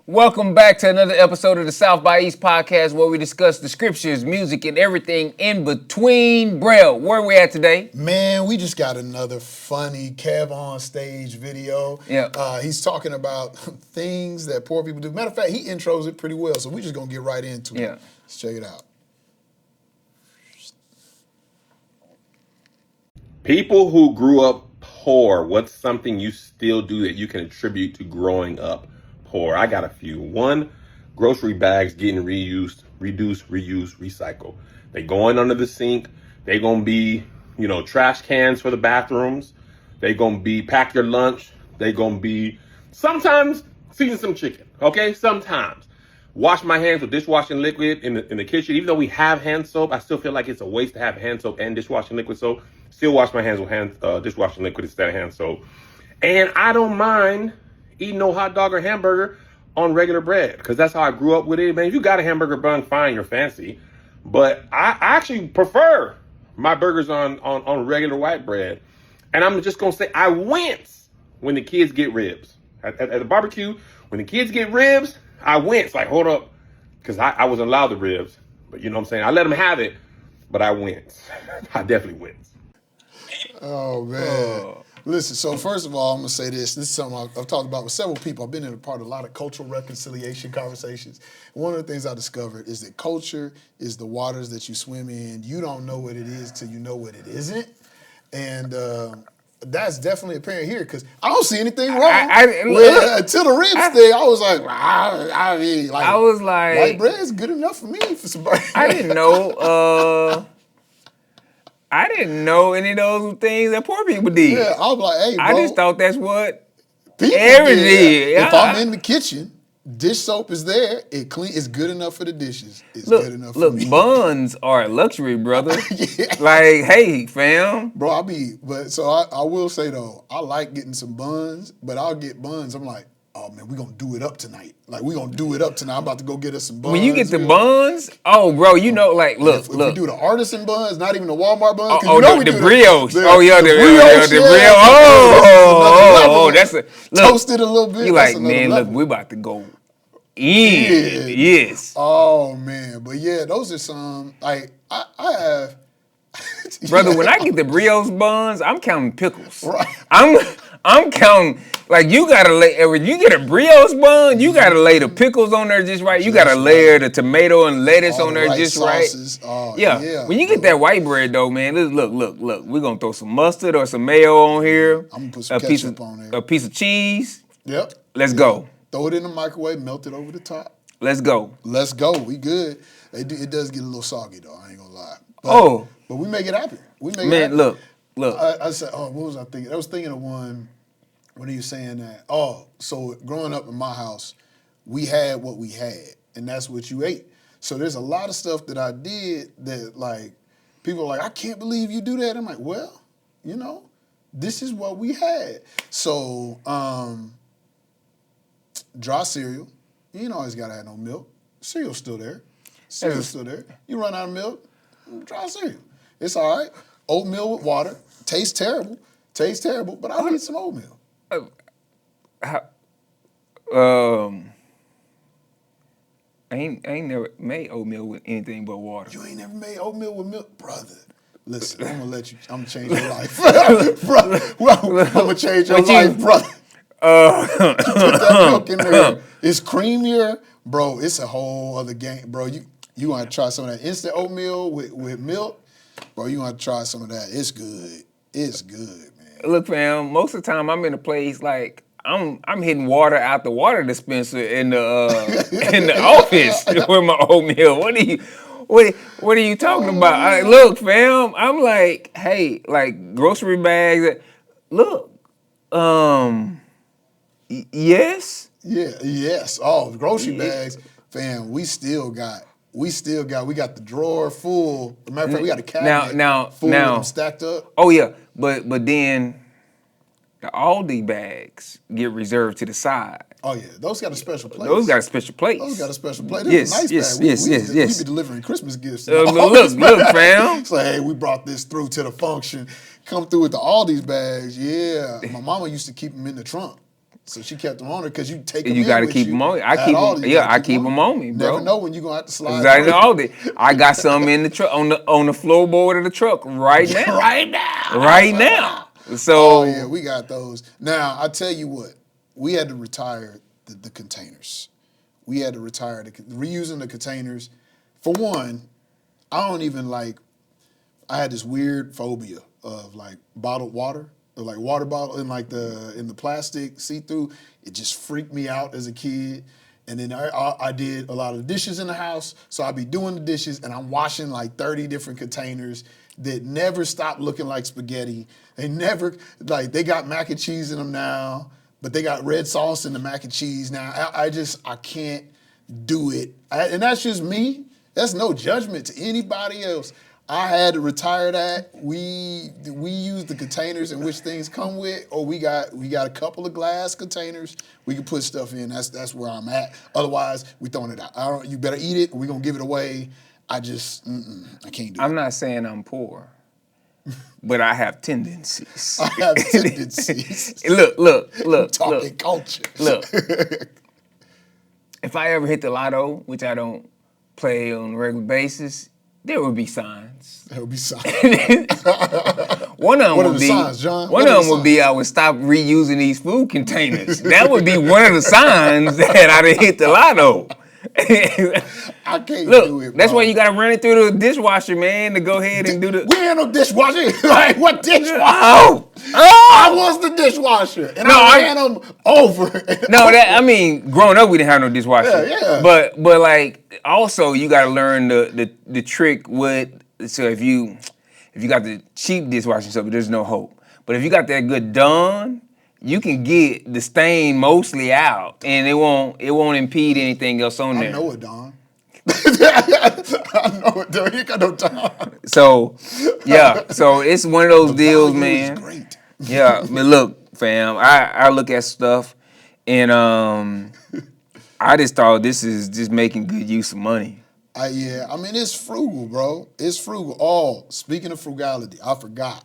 Welcome back to another episode of the South by East podcast, where we discuss the scriptures, music, and everything in between. Brail, where are we at today? Man, we just got another funny Kev on stage video. Yeah. He's talking about things that poor people do. Matter of fact, he intros it pretty well, so we're just going to get right into it. Yeah. Let's check it out. People who grew up poor, what's something you still do that you can attribute to growing up poor? I got a few. One, grocery bags getting reused, reduce, reuse, recycle. They going under the sink. They gonna be, trash cans for the bathrooms. They gonna be pack your lunch. They gonna be sometimes season some chicken. Okay, sometimes. Wash my hands with dishwashing liquid in the kitchen. Even though we have hand soap, I still feel like it's a waste to have hand soap and dishwashing liquid. So still wash my hands with dishwashing liquid instead of hand soap. And I don't mind eating no hot dog or hamburger on regular bread, because that's how I grew up with it. Man, if you got a hamburger bun, fine, you're fancy. But I actually prefer my burgers on regular white bread. And I'm just going to say I wince when the kids get ribs. At the barbecue, when the kids get ribs, I wince. Like, hold up, because I wasn't allowed the ribs. But you know what I'm saying? I let them have it, but I wince. I definitely wince. Oh, man. Listen, so first of all, I'm going to say this. This is something I've talked about with several people. I've been in a part of a lot of cultural reconciliation conversations. One of the things I discovered is that culture is the waters that you swim in. You don't know what it is till you know what it isn't. And that's definitely apparent here, because I don't see anything wrong. Until the ribs thing, I was like, I was like, white bread is good enough for me for some burgers. I didn't know any of those things that poor people did. Yeah, I was like, hey, bro. I just thought that's what people did. If I'm in the kitchen, dish soap is there. It's good enough for the dishes. It's good enough for me. Look, buns are a luxury, brother. Yeah. Like, hey, fam. Bro, I will say though, I like getting some buns, but I'll get buns. I'm like, oh man, we're gonna do it up tonight. Like, we're gonna do it up tonight. I'm about to go get us some buns. When you get the buns, oh, bro, look. If we do the artisan buns, not even the Walmart buns. The brioche. The brioche. That's a look, toasted a little bit. You like, man, look, we about to go in. Yes. Oh man, but yeah, those are some, like, I have. Brother, when I get the brioche buns, I'm counting pickles. Right. I'm counting, like, you gotta lay, when you get a brioche bun, you gotta lay the pickles on there just right. You gotta layer the tomato and lettuce on there just sauces. right. Oh, yeah. When you get that white bread though, man, look. We're gonna throw some mustard or some mayo on here. I'm gonna put some ketchup on there. A piece of cheese. Yep. Let's go. Throw it in the microwave, melt it over the top. Let's go. We good. It does get a little soggy though, I ain't gonna lie. But we make it happen. Look. I said, what was I thinking? I was thinking of one. What are you saying that? Oh, so growing up in my house, we had what we had, and that's what you ate. So there's a lot of stuff that I did that, like, people are like, I can't believe you do that. I'm like, well, this is what we had. So dry cereal, you ain't always gotta have no milk. Cereal's still there. You run out of milk, dry cereal. It's all right. Oatmeal with water. Tastes terrible, but I'll eat some oatmeal. I ain't never made oatmeal with anything but water. You ain't never made oatmeal with milk? Brother, listen, I'm gonna change your life. Bro, I'm gonna change your life, brother. Put that milk in there. It's creamier. Bro, it's a whole other game. Bro, you want to try some of that instant oatmeal with milk? Bro, you want to try some of that. It's good. It's good, man. Look, fam, most of the time I'm in a place like I'm hitting water out the water dispenser in the office with my oatmeal. What are you talking about? Look, fam, I'm like, hey, like grocery bags. Look, yes. Yeah, yes. Oh, grocery bags, fam. We got the drawer full. As a matter of fact, we got a cabinet full of them stacked up. Oh yeah, but then the Aldi bags get reserved to the side. Oh yeah, those got a special place. Those got a special place. Those got a special place. Yes, Nice yes, bag. yes. We be delivering Christmas gifts. Look, fam. It's like, hey, we brought this through to the function. Come through with all these bags. Yeah, my mama used to keep them in the trunk. So she kept them on her because you take them. You got to keep them on. I keep them on me, bro. Never know when you're gonna have to slide. Exactly. All day. I got some in the truck on the floorboard of the truck right now. Right now. So oh yeah, we got those. Now I tell you what, we had to retire the containers. We had to retire reusing the containers. For one, I don't even like. I had this weird phobia of like bottled water. Or like water bottle in the plastic see-through, it just freaked me out as a kid. And then I did a lot of the dishes in the house, so I'd be doing the dishes and I'm washing like 30 different containers that never stop looking like spaghetti. They they got mac and cheese in them now, but they got red sauce in the mac and cheese now. I can't do it. And that's just me. That's no judgment to anybody else. I had to retire that. We use the containers in which things come with, or we got a couple of glass containers we can put stuff in. That's where I'm at. Otherwise, we throwing it out. You better eat it, or we gonna give it away. I can't do it. I'm not saying I'm poor, but I have tendencies. I have tendencies. Look. Talking culture. Look. If I ever hit the lotto, which I don't play on a regular basis, there would be signs. There would be signs. One of them What are would the be signs, John? One of them would be I would stop reusing these food containers. That would be one of the signs that I done hit the lotto. I can't do Look, it, bro. that's why you gotta run it through the dishwasher, man, to go ahead and do the. We ain't no dishwasher. Like, what dishwasher? Oh! I was the dishwasher, and I ran them over. Growing up we didn't have no dishwasher. Yeah. But like also you gotta learn the trick with so if you got the cheap dishwashing stuff, there's no hope. But if you got that good Dawn, you can get the stain mostly out, and it won't impede anything else on there. I know it, Don. I know it, Don. You ain't got no time. So it's one of those deals, man. Is great. Yeah, but look, fam, I look at stuff, and I just thought this is just making good use of money. It's frugal, bro. It's frugal. Oh, speaking of frugality, I forgot.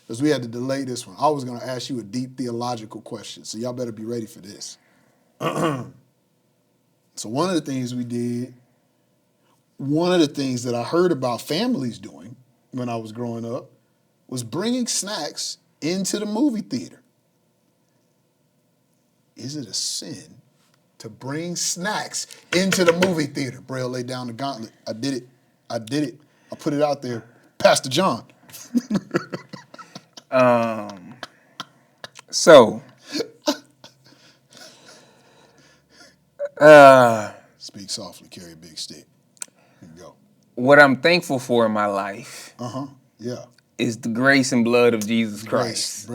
Because we had to delay this one. I was going to ask you a deep theological question, so y'all better be ready for this. So one of the things we did, one of the things that I heard about families doing when I was growing up was bringing snacks into the movie theater. Is it a sin to bring snacks into the movie theater? Braille laid down the gauntlet. I did it. I put it out there. Pastor John. Speak softly, carry a big stick. Here you go. What I'm thankful for in my life Yeah. is the grace and blood of Jesus Christ.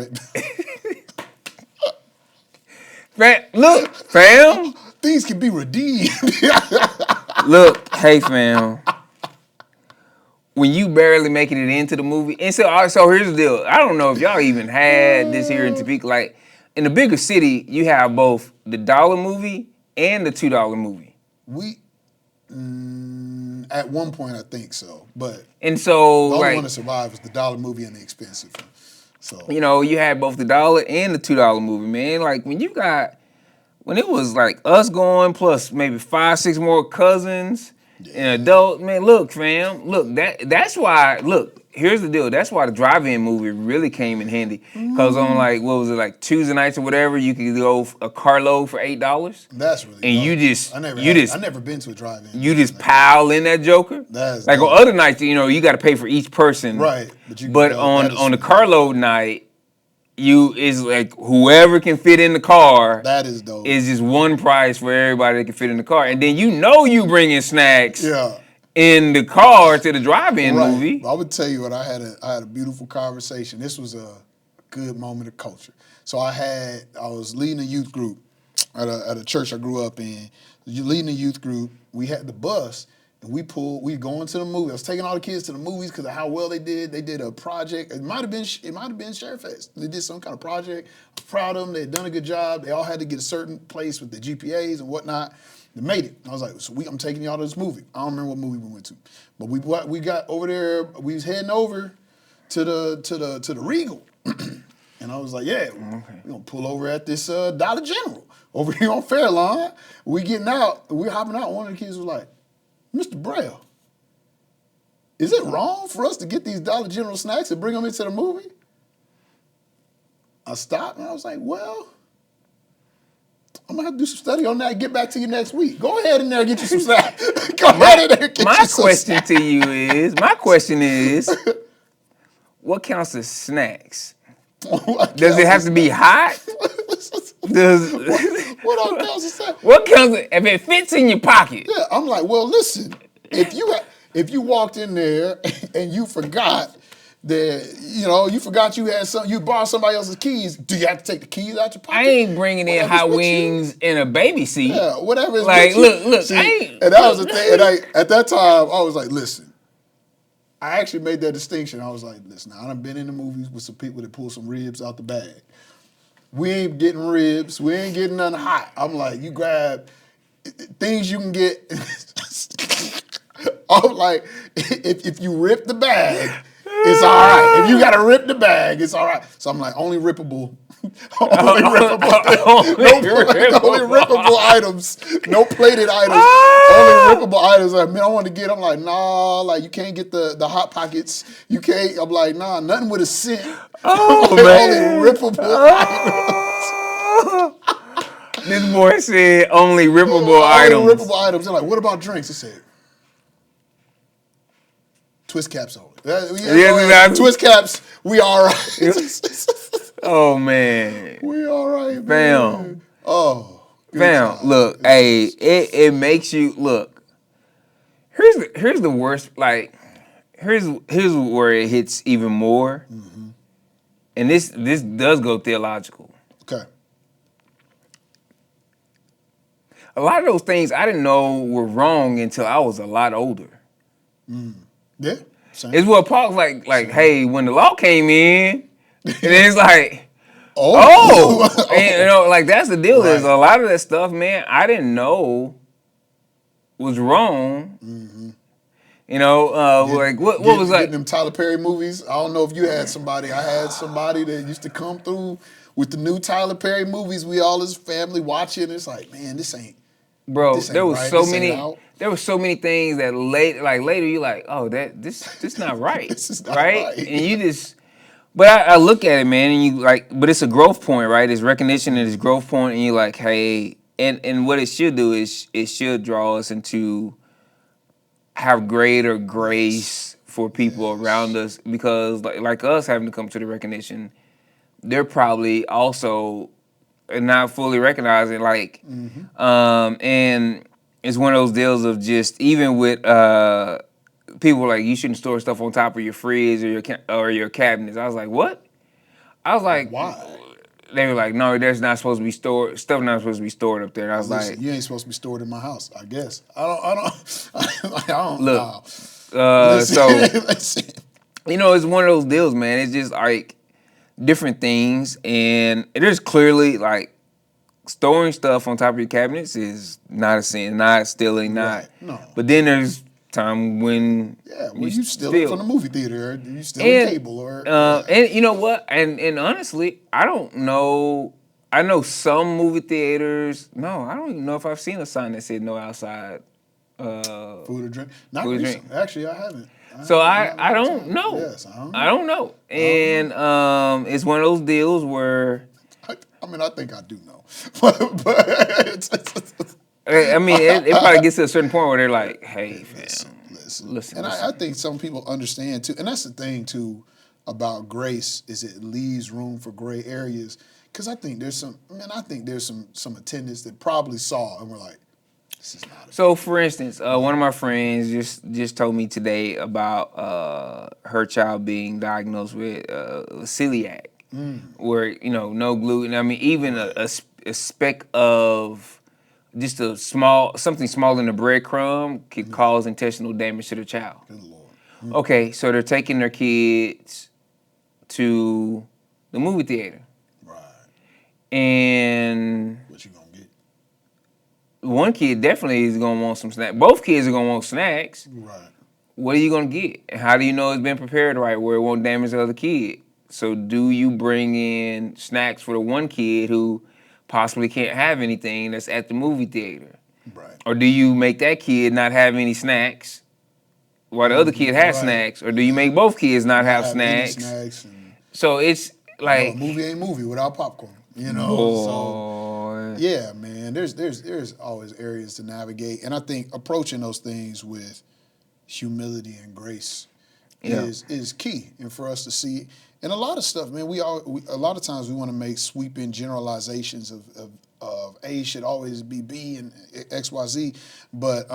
Look, fam. Things can be redeemed. Look, hey, fam. When you barely making it into the movie, and so here's the deal. I don't know if y'all even had this here in Topeka. Like in the bigger city, you have both the $1 movie and the $2 movie. At one point I think so, but and so the only one to survive was the $1 movie and the expensive one. So you had both the $1 and the $2 movie, man. Like when it was like us going plus maybe 5-6 more cousins. And adult, man, look, fam, look, that's why, look, here's the deal. That's why the drive-in movie really came in handy. Because on like Tuesday nights or whatever, you could go a carload for $8. That's really and dope. I never been to a drive-in. You just pile in that joker. That's like dope. on other nights, you got to pay for each person. Right. But on the carload night, is like whoever can fit in the car. That is dope. Is just one price for everybody that can fit in the car, and then you bringing snacks. Yeah. In the car to the drive-in movie. I would tell you what, I had a beautiful conversation. This was a good moment of culture. So I was leading a youth group at a church I grew up in. Leading a youth group, we had the bus, we going to the movie. I was taking all the kids to the movies because of how well they did. They did a project. It might have been Share Fest. They did some kind of project. I was proud of them. They had done a good job. They all had to get a certain place with the GPAs and whatnot. They made it. I was like, so I'm taking y'all to this movie. I don't remember what movie we went to, but we got over there. We was heading over to the Regal, and I was like, yeah, we're gonna pull over at this Dollar General over here on Fairlawn. We getting out. We hopping out. One of the kids was like, Mr. Brail, is it wrong for us to get these Dollar General snacks and bring them into the movie? I stopped and I was like, well, I'm gonna have to do some study on that and get back to you next week. Go ahead in there and get you some snacks. Go ahead in there and get My you some question snacks. to you is, my question is, what counts as snacks? Does it have to be hot? Does What all counts as snacks? what counts if it fits in your pocket? Yeah, I'm like, well, listen, if you walked in there and you forgot that, you forgot you had you borrowed somebody else's keys, do you have to take the keys out your pocket? I ain't bringing in Whatever's hot with you. wings in a baby seat. Yeah, whatever. Like, look, See, I ain't. and that was the thing. And at that time, I was like, listen. I actually made that distinction. I was like, listen, I done been in the movies with some people that pull some ribs out the bag. We ain't getting ribs. We ain't getting nothing hot. I'm like, you grab things you can get. I'm like, if you rip the bag, it's all right. If you got to rip the bag, it's all right. So I'm like, only rippable. Only rippable items. No plated items. Only rippable items. Like, man, I want to get. I'm like, nah. Like, you can't get the hot pockets. You can't. I'm like, nah. Nothing with a scent. Oh, Like, man. only rippable items. This boy said only rippable items. Only rippable items. They're like, what about drinks? He said, twist caps only. Twist caps. We all right. Oh man. We all right, man. Fam. Oh. Fam, look, hey, it makes you look. Here's the worst. Like, here's where it hits even more. Mm-hmm. And this does go theological. Okay. A lot of those things I didn't know were wrong until I was a lot older. Yeah. Same. It's what Paul's like, hey, when the law came in, and it's like, oh. and like that's the deal. Is Right. a lot of that stuff, man, I didn't know was wrong. Mm-hmm. Like what was like getting them Tyler Perry movies? I don't know if you had somebody. I had somebody that used to come through with the new Tyler Perry movies. We all as family watching. It's like, man, this ain't. Bro, this ain't there was right. so This ain't many. out. There were so many things that later you're like, oh, this not right, This is not right? right. And you just, but I look at it, man, and you like, but it's a growth point, right? It's recognition and it's growth point, and you're like, hey, and what it should do is it should draw us into have greater grace for people around us, because like us having to come to the recognition, they're probably also not fully recognizing, like, and it's one of those deals of just even with people like you shouldn't store stuff on top of your fridge or your cabinets. I was like, what? I was like, why? They were like, no, there's not supposed to be stored stuff. Not supposed to be stored up there. And I was Listen, like, you ain't supposed to be stored in my house. I guess. I don't. look, Listen, so listen. it's one of those deals, man. It's just like different things, and it is clearly like storing stuff on top of your cabinets is not a sin, not stealing, not. Right. No. But then there's time when you steal it from the movie theater, or you steal cable, or and you know what? And honestly, I don't know. I know some movie theaters. No, I don't even know if I've seen a sign that said no outside. food or drink. Not food or recent. drink. Actually, I haven't. So I don't know. Yes, I don't know. And it's one of those deals where. I mean, I think I do know, but I mean, it probably gets to a certain point where they're like, "Hey, fam, listen." And I think some people understand too, and that's the thing too about grace is it leaves room for gray areas. Because I think there's some attendants that probably saw and were like, "This is not." So, for instance, one of my friends just told me today about her child being diagnosed with celiac, where no gluten. I mean, even a speck of just something small than a breadcrumb could cause intentional damage to the child. Good Lord. Okay, so they're taking their kids to the movie theater. Right. And What you gonna get? one kid definitely is gonna want some snacks. Both kids are gonna want snacks. Right. What are you gonna get? And how do you know it's been prepared right where it won't damage the other kid? So do you bring in snacks for the one kid who possibly can't have anything that's at the movie theater? Right. Or do you make that kid not have any snacks while the other kid has Right. snacks? Or do you make both kids not have any snacks? snacks and, So it's like a movie ain't movie without popcorn. You know. boy. So yeah, man. There's always areas to navigate, and I think approaching those things with humility and grace is key, and for us to see. And a lot of stuff, man. A lot of times we want to make sweeping generalizations of A should always be B and X, Y, Z, but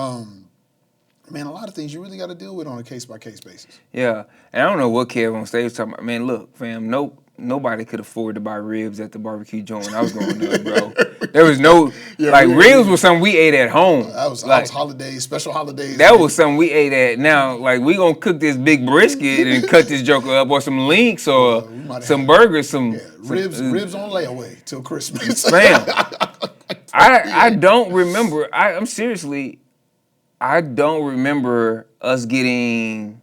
man, a lot of things you really got to deal with on a case-by-case basis. Yeah, and I don't know what Kev on stage was talking about. Man, look, fam, nobody could afford to buy ribs at the barbecue joint when I was growing up, bro. There was no, ribs was something we ate at home. That was holidays, special holidays. That was something we ate at. Now, like, we gonna cook this big brisket and cut this joker up, or some links, or some burgers, some ribs on layaway till Christmas. Fam, I don't remember, I'm seriously, I don't remember us getting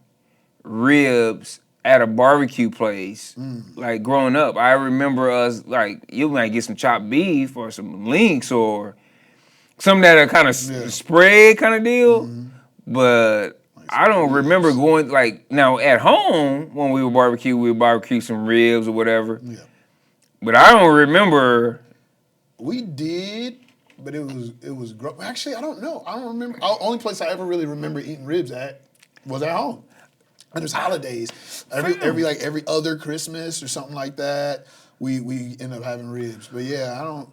ribs at a barbecue place, like growing up. I remember us, like, you might get some chopped beef or some links or something that are kind of spread kind of deal, but I don't remember going, like, now at home when we would barbecue some ribs or whatever, but I don't remember. We did, but it was actually, I don't know. I don't remember. The only place I ever really remember eating ribs at was at home. And there's holidays. Every other Christmas or something like that, we end up having ribs. But I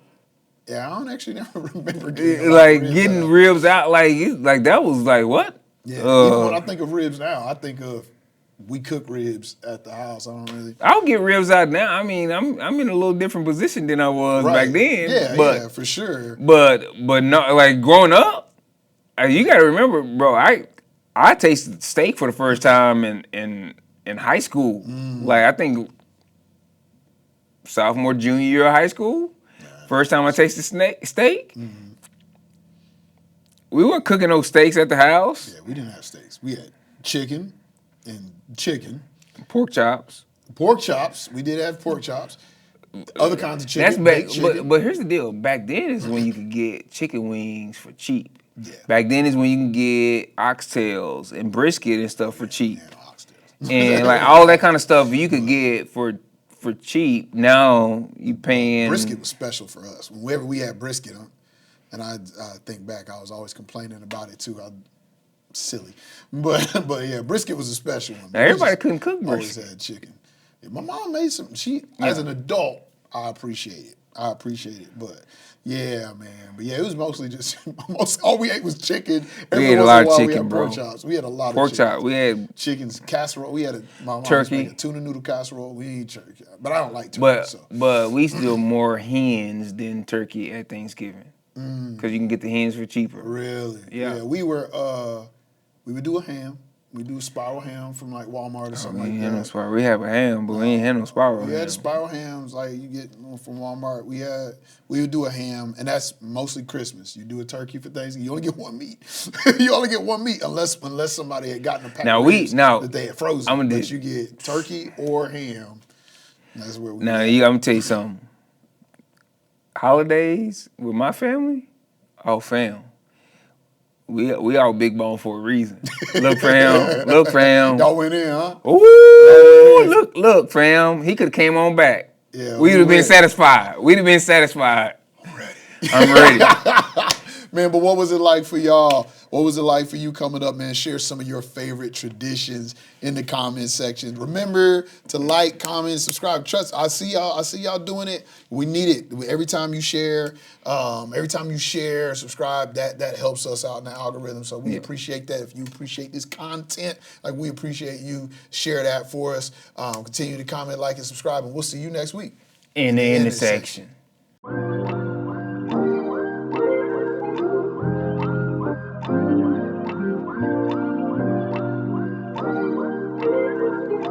don't actually never remember getting ribs out like that was like what? Yeah. Even when I think of ribs now, I think of we cook ribs at the house. I don't really. I'll get ribs out now. I mean, I'm in a little different position than I was back then. Yeah, for sure. But no, like growing up, you got to remember, bro. I tasted steak for the first time in high school. Like I think sophomore, junior year of high school. First time I tasted steak. We weren't cooking those steaks at the house. Yeah, we didn't have steaks. We had chicken. Pork chops. Pork chops. We did have pork chops. Other kinds of chicken. That's chicken. But here's the deal. Back then is when you could get chicken wings for cheap. Yeah. Back then is when you can get oxtails and brisket and stuff for cheap. And like all that kind of stuff you could get for cheap. Now you paying. Brisket was special for us. Whenever we had brisket, and I think back, I was always complaining about it too. Silly, but yeah, brisket was a special one. Now, everybody couldn't cook brisket. Always had chicken. Yeah, my mom made some. As an adult, I appreciate it. But yeah, man. But yeah, it was mostly just all we ate was chicken. We ate a lot of chicken, we had bro. Pork chops. We had a lot pork of chicken. Chop. We had chickens casserole. We had my mom turkey, made a tuna noodle casserole. We eat turkey, but I don't like turkey. But we still more hens than turkey at Thanksgiving because you can get the hens for cheaper. Really? Yeah. We would do a ham. We do a spiral ham from like Walmart or something like that. No we have a ham, but we ain't had no spiral ham. We had spiral hams like you get from Walmart. We would do a ham, and that's mostly Christmas. You do a turkey for Thanksgiving. You only get one meat. You only get one meat unless somebody had gotten a pack of ribs that they had frozen. But you get turkey or ham. That's where we. Now I'm gonna tell you something. Holidays with my family, fam. We all big bone for a reason. Look, fam. Y'all went in, huh? Ooh, look, fam. He could have came on back. Yeah, we'd have been satisfied. I'm ready. Man, but what was it like for y'all? What was it like for you coming up, man? Share some of your favorite traditions in the comment section. Remember to like, comment, subscribe. Trust, I see y'all doing it. We need it. Every time you share, subscribe, that helps us out in the algorithm. So we appreciate that. If you appreciate this content, like we appreciate you, share that for us. Continue to comment, like, and subscribe, and we'll see you next week. In the intersection.